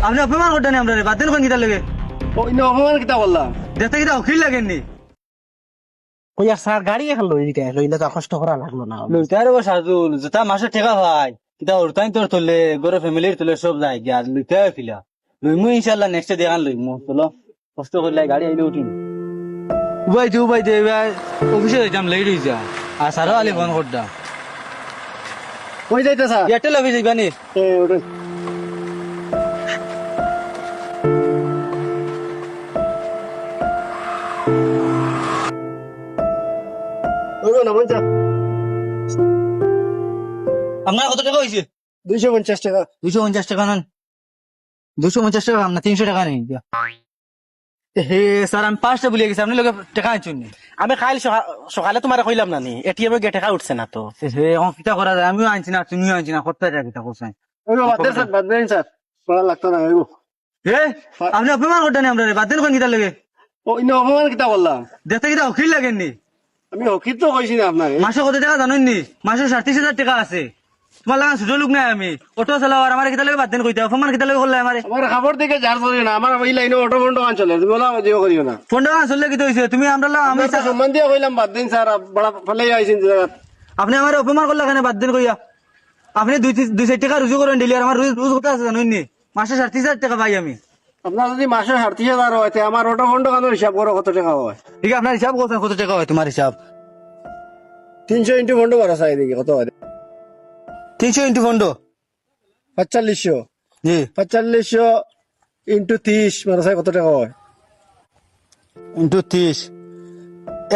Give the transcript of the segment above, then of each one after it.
আপনি অপমান করতেন আমরা বাদ দেন কোন কিতা লাগে ওই না অপমান কিতা বললাম দেখতে কিতা অখিল লাগেননি ওই আর স্যার গাড়ি এখন লইলে তো কষ্ট করা লাগলো না লইতে আর সাজুল যেটা মাসে ঠেকা ভাই কিতা উড়তাই তোর তোলে গরে ফ্যামিলির তোলে সব যায় গিয়া লইতে ফিলা লইমু ইনশাআল্লাহ নেক্সট দেখান লইমু চলো কষ্ট করলে গাড়ি আইলে উঠিম উবাই দে অফিসে যাইতাম লেট হয়ে যা আর সারো আলি ফোন করতাম কই যাইতে স্যার এয়ারটেল অফিস যাইবানি ওটা ওরো না মঞ্চা আপনার কত টাকা হয়েছে 250 টাকা 250 টাকা নেন 250 টাকা না 300 টাকা নেই হে স্যার আমি 5টা ভুলে গেছি আপনি লোকে টাকা আনছেন আমি কাল সকালে তোমার কইলাম নানি এটিএম এ গেটে উঠছে না তো হে এখন কিতা করা যায় আমিও আনছি না তুমিও আনছি না কত টাকা কিতা করছেন ওরো বাদ দেন স্যার পড়া লাগতো না ওইগো হে আপনি অপমান করতেন আমরা বাদ দেন কোন কিতা লাগে ওই না অপমান কিতা বললাম দেখতে কিতা অখিল লাগেননি আমি হকিত তো কইছি না আপনাকে মাসে কত টাকা জানেন নি মাসে 37,000 টাকা আছে তোমার লাগা ছোট লোক নাই আমি অটো চালাও আর আমার কিতা লাগে বাদ দেন কইতে অপমান কিতা লাগে করলে আমারে আমার খবর থেকে যার চলে না আমার ওই লাইনে অটো বন্ধ কান চলে তুমি বলা দিও করিও না ফোন টাকা চললে কি হইছে তুমি আমরা লাগা আমি আমি তো সম্মান দিয়ে কইলাম বাদ দিন স্যার বড় ফলে আইছেন জায়গা আপনি আমার অপমান করলে কেন বাদ দেন কইয়া আপনি 2-4 টাকা রুজু করেন ডেলি আর আমার রুজ কত আছে জানেন নি মাসে 37,000 টাকা পাই আমি আপনার যদি মাসে 38,000 হয় তে আমার অটো বন্ধ কান হিসাব করো কত টাকা হয় ঠিক আছে আপনার হিসাব করছেন কত টাকা হয় তোমার হিসাব 300 ইনটু বন্ধ করা চাই দেখি কত হয় 300 ইন্টু ফন্ড 4500 জি 4500 ইনটু 30 মানে চাই কত টাকা হয় ইন্টু 30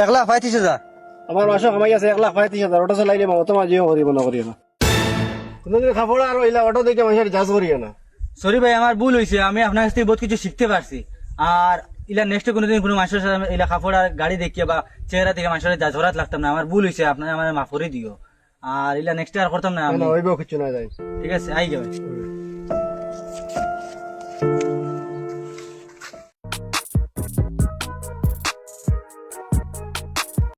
1,35,000 আমার মাসে কামাই আছে 1,35,000 অটো চালাইলে মত মাঝিও করিব না করিও না কোনদিন খাবো আর ওইলা অটো দেখে মানুষের জাজ করিও না সরি ভাই আমার ভুল হয়েছে আমি আপনার কাছ থেকে বহুত কিছু শিখতে পারছি আর ইলা নেক্সট কোনোদিন কোনো মানুষের সাথে ইলা কাপড় আর গাড়ি দেখিয়ে বা চেহারা দেখে মানুষের যা ঝরাত লাগতাম না আমার ভুল হয়েছে আপনার আমার মাফ করে দিও আর ইলা নেক্সট আর করতাম না আমি ওইব কিছু না যায় ঠিক আছে আই যাবে